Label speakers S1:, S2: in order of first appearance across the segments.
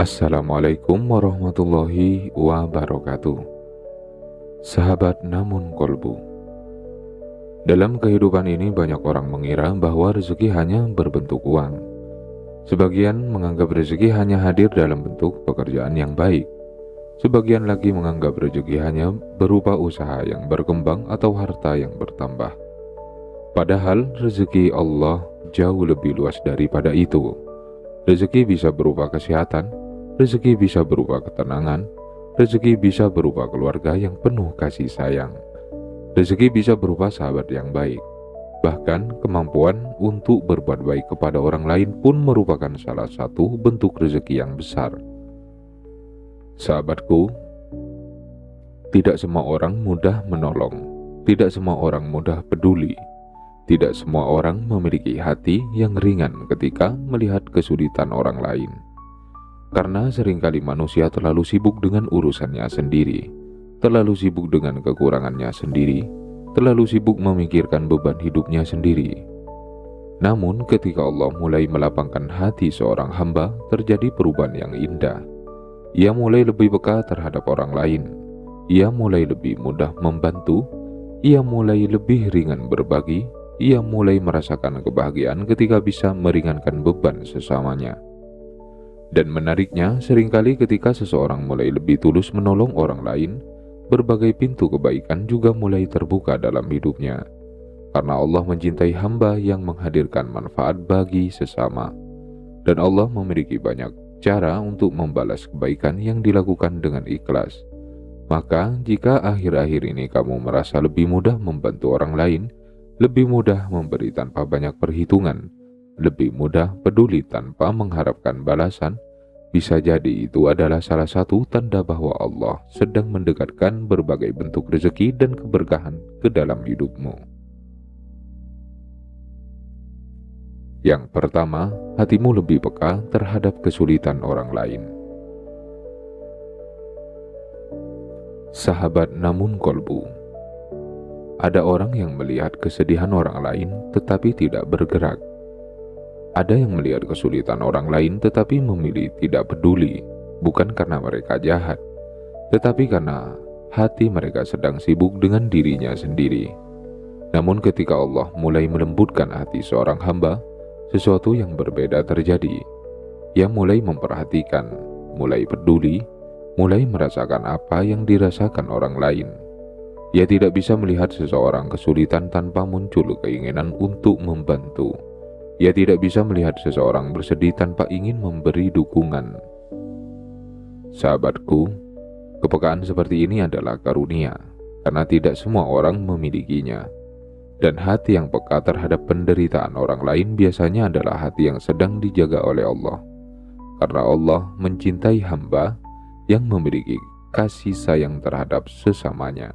S1: Assalamualaikum warahmatullahi wabarakatuh. Sahabat namun kolbu. Dalam kehidupan ini banyak orang mengira bahwa rezeki hanya berbentuk uang. Sebagian menganggap rezeki hanya hadir dalam bentuk pekerjaan yang baik. Sebagian lagi menganggap rezeki hanya berupa usaha yang berkembang atau harta yang bertambah. Padahal rezeki Allah jauh lebih luas daripada itu. Rezeki bisa berupa kesehatan, rezeki bisa berupa ketenangan, rezeki bisa berupa keluarga yang penuh kasih sayang, rezeki bisa berupa sahabat yang baik. Bahkan kemampuan untuk berbuat baik kepada orang lain pun merupakan salah satu bentuk rezeki yang besar. Sahabatku, tidak semua orang mudah menolong, tidak semua orang mudah peduli. Tidak semua orang memiliki hati yang ringan ketika melihat kesulitan orang lain. Karena seringkali manusia terlalu sibuk dengan urusannya sendiri, terlalu sibuk dengan kekurangannya sendiri, terlalu sibuk memikirkan beban hidupnya sendiri. Namun ketika Allah mulai melapangkan hati seorang hamba, terjadi perubahan yang indah. Ia mulai lebih peka terhadap orang lain. Ia mulai lebih mudah membantu. Ia mulai lebih ringan berbagi. Ia mulai merasakan kebahagiaan ketika bisa meringankan beban sesamanya. Dan menariknya, seringkali ketika seseorang mulai lebih tulus menolong orang lain, berbagai pintu kebaikan juga mulai terbuka dalam hidupnya. Karena Allah mencintai hamba yang menghadirkan manfaat bagi sesama. Dan Allah memiliki banyak cara untuk membalas kebaikan yang dilakukan dengan ikhlas. Maka jika akhir-akhir ini kamu merasa lebih mudah membantu orang lain, lebih mudah memberi tanpa banyak perhitungan, lebih mudah peduli tanpa mengharapkan balasan, bisa jadi itu adalah salah satu tanda bahwa Allah sedang mendekatkan berbagai bentuk rezeki dan keberkahan ke dalam hidupmu. Yang pertama, hatimu lebih peka terhadap kesulitan orang lain. Sahabat namun kolbu. Ada orang yang melihat kesedihan orang lain tetapi tidak bergerak. Ada yang melihat kesulitan orang lain tetapi memilih tidak peduli, bukan karena mereka jahat, tetapi karena hati mereka sedang sibuk dengan dirinya sendiri. Namun ketika Allah mulai melembutkan hati seorang hamba, sesuatu yang berbeda terjadi. Ia mulai memperhatikan, mulai peduli, mulai merasakan apa yang dirasakan orang lain. Ia tidak bisa melihat seseorang kesulitan tanpa muncul keinginan untuk membantu. Ia tidak bisa melihat seseorang bersedih tanpa ingin memberi dukungan. Sahabatku, kepekaan seperti ini adalah karunia, karena tidak semua orang memilikinya. Dan hati yang peka terhadap penderitaan orang lain biasanya adalah hati yang sedang dijaga oleh Allah. Karena Allah mencintai hamba yang memiliki kasih sayang terhadap sesamanya.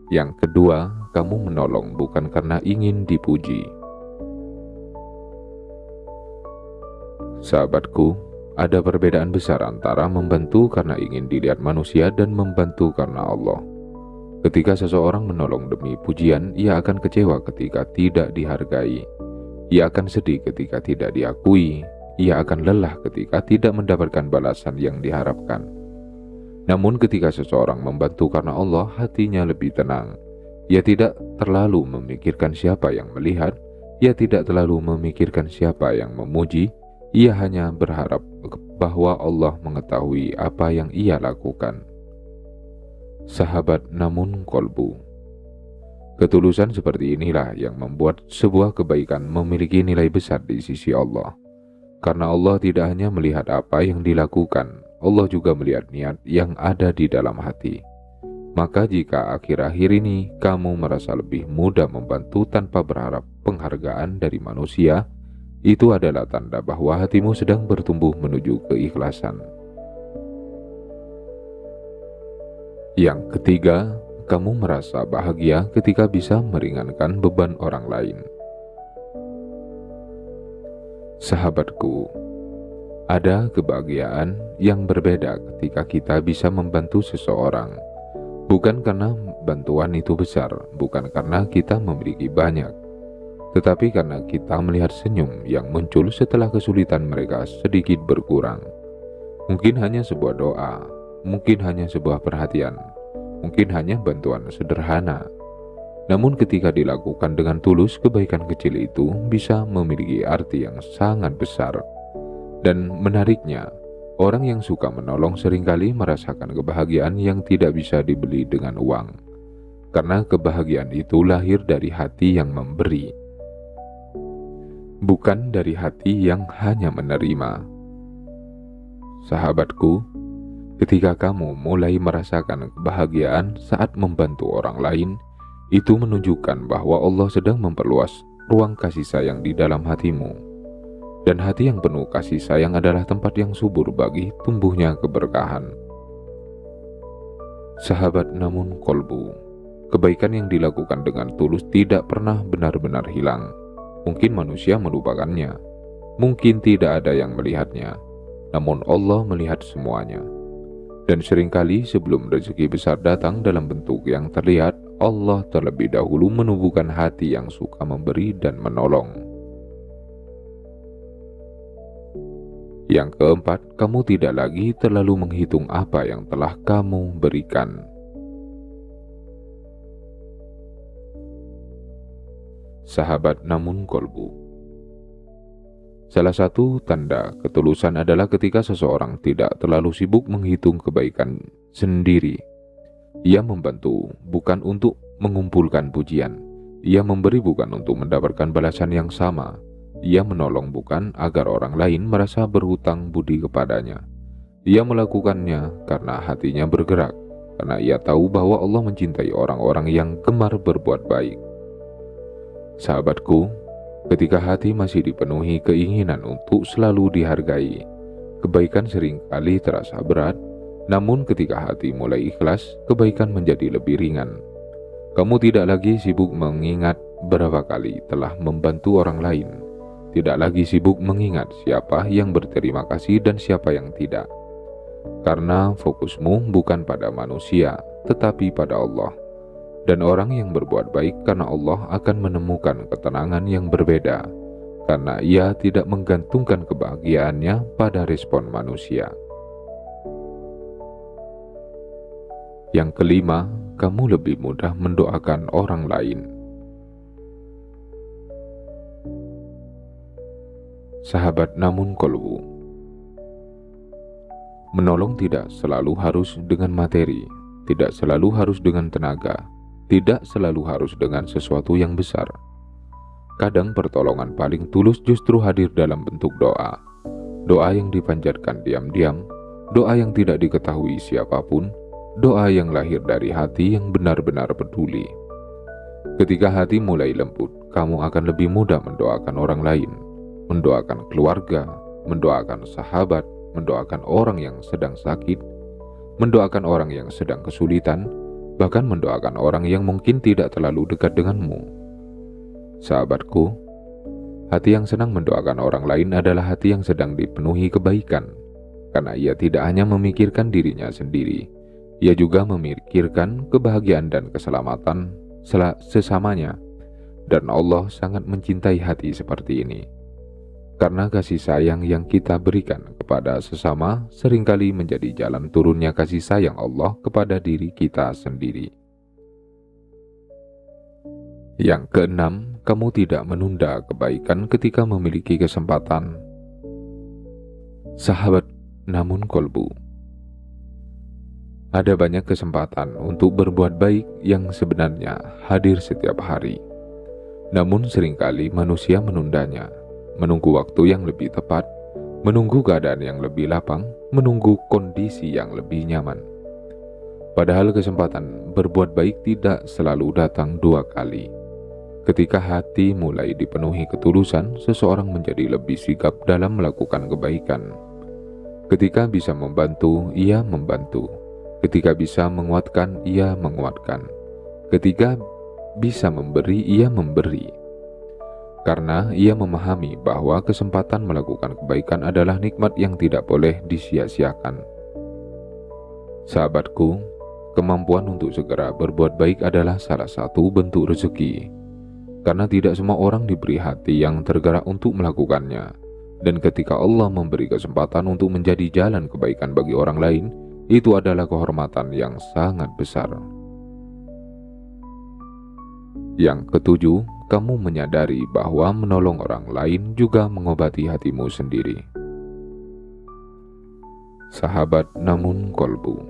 S1: Yang kedua, kamu menolong bukan karena ingin dipuji. Sahabatku, ada perbedaan besar antara membantu karena ingin dilihat manusia dan membantu karena Allah. Ketika seseorang menolong demi pujian, ia akan kecewa ketika tidak dihargai. Ia akan sedih ketika tidak diakui. Ia akan lelah ketika tidak mendapatkan balasan yang diharapkan. Namun ketika seseorang membantu karena Allah, hatinya lebih tenang. Ia tidak terlalu memikirkan siapa yang melihat. Ia tidak terlalu memikirkan siapa yang memuji. Ia hanya berharap bahwa Allah mengetahui apa yang ia lakukan. Sahabat namun kolbu. Ketulusan seperti inilah yang membuat sebuah kebaikan memiliki nilai besar di sisi Allah. Karena Allah tidak hanya melihat apa yang dilakukan, Allah juga melihat niat yang ada di dalam hati. Maka jika akhir-akhir ini kamu merasa lebih mudah membantu tanpa berharap penghargaan dari manusia, itu adalah tanda bahwa hatimu sedang bertumbuh menuju keikhlasan. Yang ketiga, kamu merasa bahagia ketika bisa meringankan beban orang lain. Sahabatku, ada kebahagiaan yang berbeda ketika kita bisa membantu seseorang. Bukan karena bantuan itu besar, bukan karena kita memiliki banyak, tetapi karena kita melihat senyum yang muncul setelah kesulitan mereka sedikit berkurang. Mungkin hanya sebuah doa, mungkin hanya sebuah perhatian, mungkin hanya bantuan sederhana. Namun ketika dilakukan dengan tulus, kebaikan kecil itu bisa memiliki arti yang sangat besar. Dan menariknya, orang yang suka menolong seringkali merasakan kebahagiaan yang tidak bisa dibeli dengan uang. Karena kebahagiaan itu lahir dari hati yang memberi, bukan dari hati yang hanya menerima. Sahabatku, ketika kamu mulai merasakan kebahagiaan saat membantu orang lain, itu menunjukkan bahwa Allah sedang memperluas ruang kasih sayang di dalam hatimu. Dan hati yang penuh kasih sayang adalah tempat yang subur bagi tumbuhnya keberkahan. Sahabat namun kolbu, kebaikan yang dilakukan dengan tulus tidak pernah benar-benar hilang. Mungkin manusia melupakannya, mungkin tidak ada yang melihatnya, namun Allah melihat semuanya. Dan seringkali sebelum rezeki besar datang dalam bentuk yang terlihat, Allah terlebih dahulu menumbuhkan hati yang suka memberi dan menolong. Yang keempat, kamu tidak lagi terlalu menghitung apa yang telah kamu berikan. Sahabat namun kolbu, salah satu tanda ketulusan adalah ketika seseorang tidak terlalu sibuk menghitung kebaikan sendiri. Ia membantu bukan untuk mengumpulkan pujian. Ia memberi bukan untuk mendapatkan balasan yang sama. Ia menolong bukan agar orang lain merasa berhutang budi kepadanya. Ia melakukannya karena hatinya bergerak, karena ia tahu bahwa Allah mencintai orang-orang yang gemar berbuat baik. Sahabatku, ketika hati masih dipenuhi keinginan untuk selalu dihargai, kebaikan seringkali terasa berat. Namun ketika hati mulai ikhlas, kebaikan menjadi lebih ringan. Kamu tidak lagi sibuk mengingat berapa kali telah membantu orang lain. Tidak lagi sibuk mengingat siapa yang berterima kasih dan siapa yang tidak. Karena fokusmu bukan pada manusia, tetapi pada Allah. Dan orang yang berbuat baik karena Allah akan menemukan ketenangan yang berbeda, karena ia tidak menggantungkan kebahagiaannya pada respon manusia. Yang kelima, kamu lebih mudah mendoakan orang lain. Sahabat namun kolbu, menolong tidak selalu harus dengan materi, tidak selalu harus dengan tenaga, tidak selalu harus dengan sesuatu yang besar. Kadang pertolongan paling tulus justru hadir dalam bentuk doa. Doa yang dipanjatkan diam-diam, doa yang tidak diketahui siapapun, doa yang lahir dari hati yang benar-benar peduli. Ketika hati mulai lembut, kamu akan lebih mudah mendoakan orang lain, mendoakan keluarga, mendoakan sahabat, mendoakan orang yang sedang sakit, mendoakan orang yang sedang kesulitan, bahkan mendoakan orang yang mungkin tidak terlalu dekat denganmu. Sahabatku, hati yang senang mendoakan orang lain adalah hati yang sedang dipenuhi kebaikan, karena ia tidak hanya memikirkan dirinya sendiri, ia juga memikirkan kebahagiaan dan keselamatan sesamanya. Dan Allah sangat mencintai hati seperti ini. Karena kasih sayang yang kita berikan kepada sesama seringkali menjadi jalan turunnya kasih sayang Allah kepada diri kita sendiri. Yang keenam, kamu tidak menunda kebaikan ketika memiliki kesempatan. Sahabat namun kolbu, ada banyak kesempatan untuk berbuat baik yang sebenarnya hadir setiap hari. Namun seringkali manusia menundanya, menunggu waktu yang lebih tepat, menunggu keadaan yang lebih lapang, menunggu kondisi yang lebih nyaman. Padahal kesempatan berbuat baik tidak selalu datang dua kali. Ketika hati mulai dipenuhi ketulusan, seseorang menjadi lebih sigap dalam melakukan kebaikan. Ketika bisa membantu, ia membantu. Ketika bisa menguatkan, ia menguatkan. Ketika bisa memberi, ia memberi. Karena ia memahami bahwa kesempatan melakukan kebaikan adalah nikmat yang tidak boleh disia-siakan. Sahabatku, kemampuan untuk segera berbuat baik adalah salah satu bentuk rezeki. karena tidak semua orang diberi hati yang tergerak untuk melakukannya. Dan ketika Allah memberi kesempatan untuk menjadi jalan kebaikan bagi orang lain, itu adalah kehormatan yang sangat besar. Yang ketujuh, kamu menyadari bahwa menolong orang lain juga mengobati hatimu sendiri. Sahabat namun kolbu.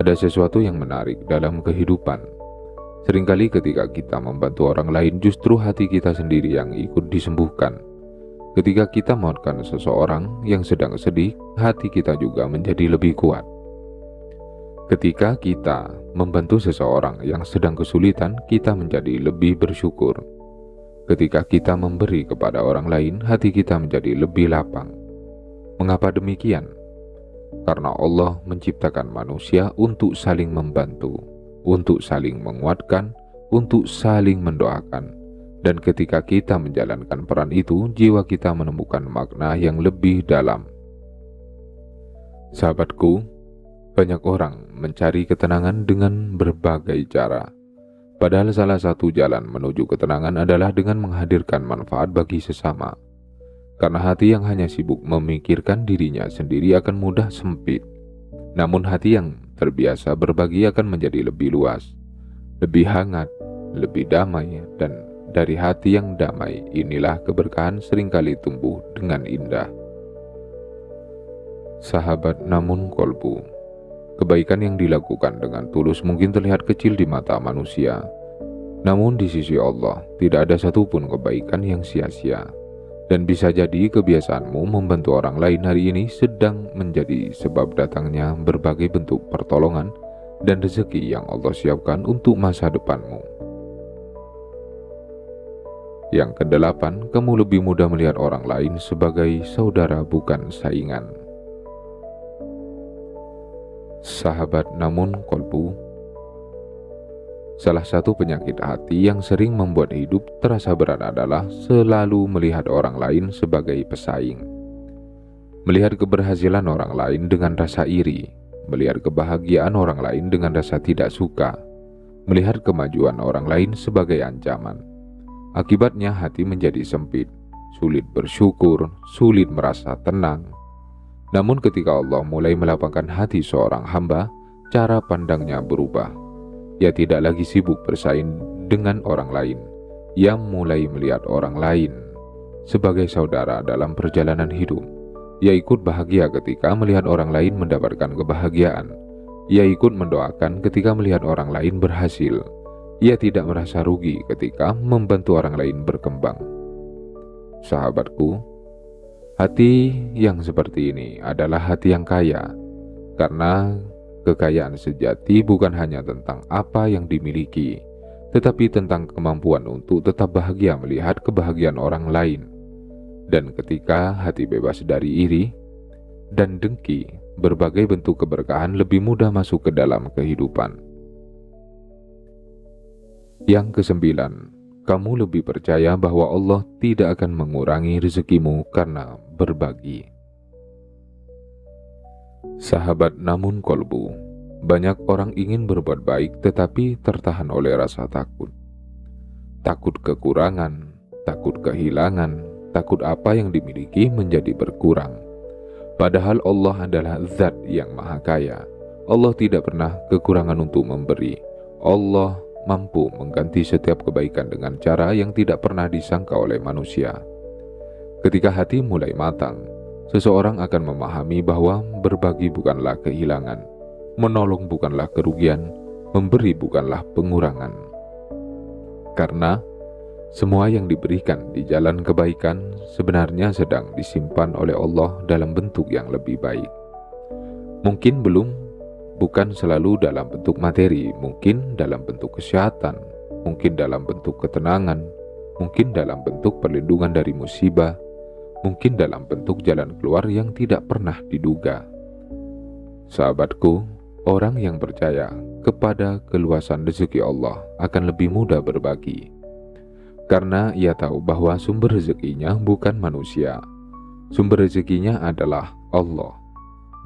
S1: Ada sesuatu yang menarik dalam kehidupan. Seringkali ketika kita membantu orang lain, justru hati kita sendiri yang ikut disembuhkan. Ketika kita memaafkan seseorang yang sedang sedih, hati kita juga menjadi lebih kuat. Ketika kita membantu seseorang yang sedang kesulitan, kita menjadi lebih bersyukur. Ketika kita memberi kepada orang lain, hati kita menjadi lebih lapang. Mengapa demikian? Karena Allah menciptakan manusia untuk saling membantu, untuk saling menguatkan, untuk saling mendoakan. Dan ketika kita menjalankan peran itu, jiwa kita menemukan makna yang lebih dalam. Sahabatku, banyak orang mencari ketenangan dengan berbagai cara. Padahal salah satu jalan menuju ketenangan adalah dengan menghadirkan manfaat bagi sesama. Karena hati yang hanya sibuk memikirkan dirinya sendiri akan mudah sempit. Namun hati yang terbiasa berbagi akan menjadi lebih luas, lebih hangat, lebih damai. Dan dari hati yang damai, inilah keberkahan seringkali tumbuh dengan indah. Sahabat namun kolbu, kebaikan yang dilakukan dengan tulus mungkin terlihat kecil di mata manusia. Namun di sisi Allah, tidak ada satupun kebaikan yang sia-sia. Dan bisa jadi kebiasaanmu membantu orang lain hari ini sedang menjadi sebab datangnya berbagai bentuk pertolongan dan rezeki yang Allah siapkan untuk masa depanmu. Yang kedelapan, kamu lebih mudah melihat orang lain sebagai saudara bukan saingan. Sahabat namun kolbu, salah satu penyakit hati yang sering membuat hidup terasa berat adalah selalu melihat orang lain sebagai pesaing. Melihat keberhasilan orang lain dengan rasa iri, melihat kebahagiaan orang lain dengan rasa tidak suka, melihat kemajuan orang lain sebagai ancaman. Akibatnya hati menjadi sempit, sulit bersyukur, sulit merasa tenang. Namun ketika Allah mulai melapangkan hati seorang hamba, cara pandangnya berubah. Ia tidak lagi sibuk bersaing dengan orang lain. Ia mulai melihat orang lain sebagai saudara dalam perjalanan hidup. Ia ikut bahagia ketika melihat orang lain mendapatkan kebahagiaan. Ia ikut mendoakan ketika melihat orang lain berhasil. Ia tidak merasa rugi ketika membantu orang lain berkembang. Sahabatku, hati yang seperti ini adalah hati yang kaya, karena kekayaan sejati bukan hanya tentang apa yang dimiliki, tetapi tentang kemampuan untuk tetap bahagia melihat kebahagiaan orang lain. Dan ketika hati bebas dari iri dan dengki, berbagai bentuk keberkahan lebih mudah masuk ke dalam kehidupan. Yang kesembilan, kamu lebih percaya bahwa Allah tidak akan mengurangi rezekimu karena berbagi. Sahabat namun kolbu, banyak orang ingin berbuat baik tetapi tertahan oleh rasa takut. Takut kekurangan, takut kehilangan, takut apa yang dimiliki menjadi berkurang. Padahal Allah adalah zat yang maha kaya. Allah tidak pernah kekurangan untuk memberi. Allah mampu mengganti setiap kebaikan dengan cara yang tidak pernah disangka oleh manusia. Ketika hati mulai matang, seseorang akan memahami bahwa berbagi bukanlah kehilangan, menolong bukanlah kerugian, memberi bukanlah pengurangan. Karena semua yang diberikan di jalan kebaikan sebenarnya sedang disimpan oleh Allah dalam bentuk yang lebih baik. Mungkin bukan selalu dalam bentuk materi, mungkin dalam bentuk kesehatan, mungkin dalam bentuk ketenangan, mungkin dalam bentuk perlindungan dari musibah, mungkin dalam bentuk jalan keluar yang tidak pernah diduga. Sahabatku, orang yang percaya kepada keluasan rezeki Allah akan lebih mudah berbagi. Karena ia tahu bahwa sumber rezekinya bukan manusia. Sumber rezekinya adalah Allah.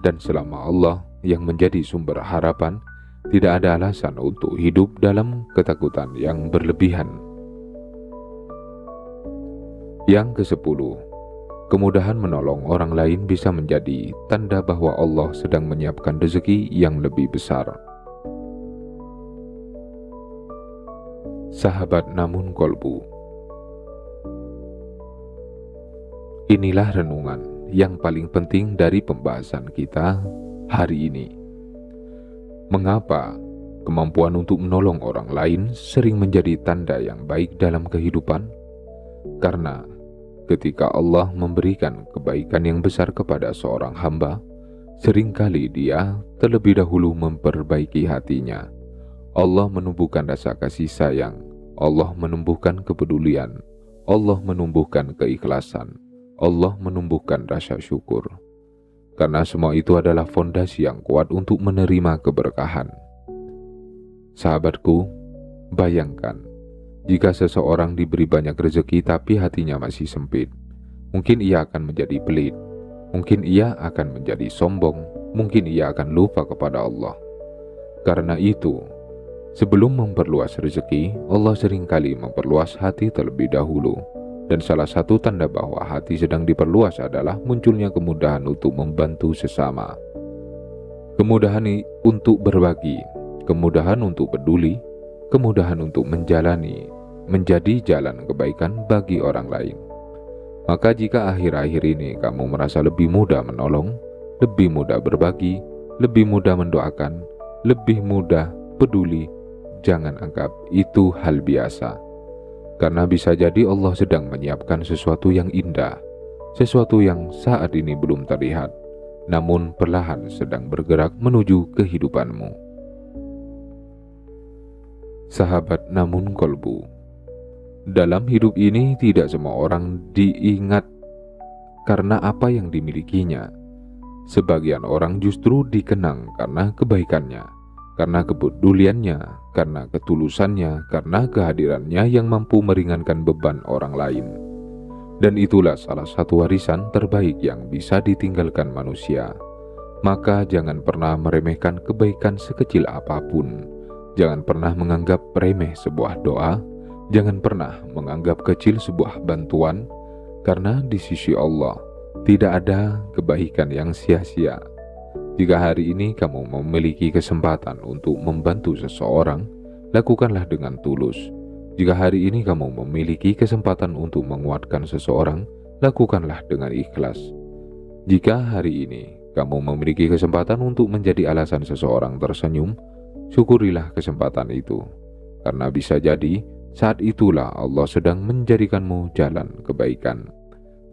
S1: Dan selama Allah yang menjadi sumber harapan, tidak ada alasan untuk hidup dalam ketakutan yang berlebihan. Yang ke-10, kemudahan menolong orang lain bisa menjadi tanda bahwa Allah sedang menyiapkan rezeki yang lebih besar. Sahabat namun kolbu, inilah renungan yang paling penting dari pembahasan kita hari ini. Mengapa kemampuan untuk menolong orang lain sering menjadi tanda yang baik dalam kehidupan? Karena ketika Allah memberikan kebaikan yang besar kepada seorang hamba, seringkali dia terlebih dahulu memperbaiki hatinya. Allah menumbuhkan rasa kasih sayang, Allah menumbuhkan kepedulian, Allah menumbuhkan keikhlasan, Allah menumbuhkan rasa syukur. Karena semua itu adalah fondasi yang kuat untuk menerima keberkahan. Sahabatku, bayangkan jika seseorang diberi banyak rezeki tapi hatinya masih sempit. Mungkin ia akan menjadi pelit, mungkin ia akan menjadi sombong, mungkin ia akan lupa kepada Allah. Karena itu, sebelum memperluas rezeki, Allah seringkali memperluas hati terlebih dahulu. Dan salah satu tanda bahwa hati sedang diperluas adalah munculnya kemudahan untuk membantu sesama. Kemudahan untuk berbagi, kemudahan untuk peduli, kemudahan untuk menjadi jalan kebaikan bagi orang lain. Maka jika akhir-akhir ini kamu merasa lebih mudah menolong, lebih mudah berbagi, lebih mudah mendoakan, lebih mudah peduli, jangan anggap itu hal biasa. Karena bisa jadi Allah sedang menyiapkan sesuatu yang indah, sesuatu yang saat ini belum terlihat, namun perlahan sedang bergerak menuju kehidupanmu. Sahabat namun kolbu, dalam hidup ini tidak semua orang diingat karena apa yang dimilikinya. Sebagian orang justru dikenang karena kebaikannya, karena kepeduliannya, karena ketulusannya, karena kehadirannya yang mampu meringankan beban orang lain. Dan itulah salah satu warisan terbaik yang bisa ditinggalkan manusia. Maka jangan pernah meremehkan kebaikan sekecil apapun. Jangan pernah menganggap remeh sebuah doa. Jangan pernah menganggap kecil sebuah bantuan, karena di sisi Allah tidak ada kebaikan yang sia-sia. Jika hari ini kamu memiliki kesempatan untuk membantu seseorang, lakukanlah dengan tulus. Jika hari ini kamu memiliki kesempatan untuk menguatkan seseorang, lakukanlah dengan ikhlas. Jika hari ini kamu memiliki kesempatan untuk menjadi alasan seseorang tersenyum, syukurilah kesempatan itu. Karena bisa jadi saat itulah Allah sedang menjadikanmu jalan kebaikan.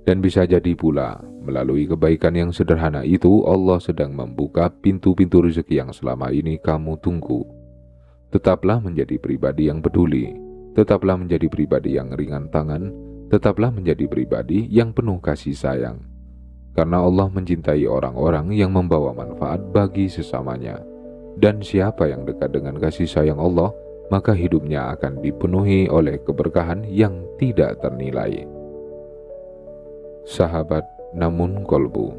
S1: Dan bisa jadi pula, melalui kebaikan yang sederhana itu, Allah sedang membuka pintu-pintu rezeki yang selama ini kamu tunggu. Tetaplah menjadi pribadi yang peduli, tetaplah menjadi pribadi yang ringan tangan, tetaplah menjadi pribadi yang penuh kasih sayang. Karena Allah mencintai orang-orang yang membawa manfaat bagi sesamanya. Dan siapa yang dekat dengan kasih sayang Allah, maka hidupnya akan dipenuhi oleh keberkahan yang tidak ternilai. Sahabat namun kolbu,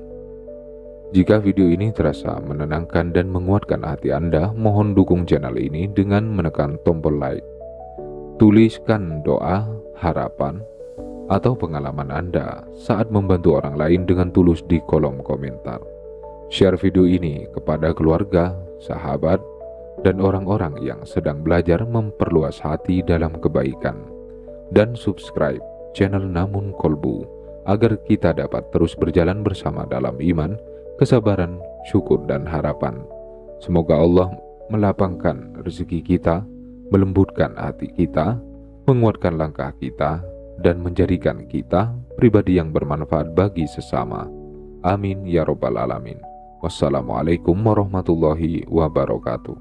S1: jika video ini terasa menenangkan dan menguatkan hati Anda, mohon dukung channel ini dengan menekan tombol like. Tuliskan doa, harapan, atau pengalaman Anda saat membantu orang lain dengan tulus di kolom komentar. Share video ini kepada keluarga, sahabat, dan orang-orang yang sedang belajar memperluas hati dalam kebaikan. Dan subscribe channel Namun Kolbu agar kita dapat terus berjalan bersama dalam iman, kesabaran, syukur, dan harapan. Semoga Allah melapangkan rezeki kita, melembutkan hati kita, menguatkan langkah kita, dan menjadikan kita pribadi yang bermanfaat bagi sesama. Amin ya robbal alamin. Wassalamualaikum warahmatullahi wabarakatuh.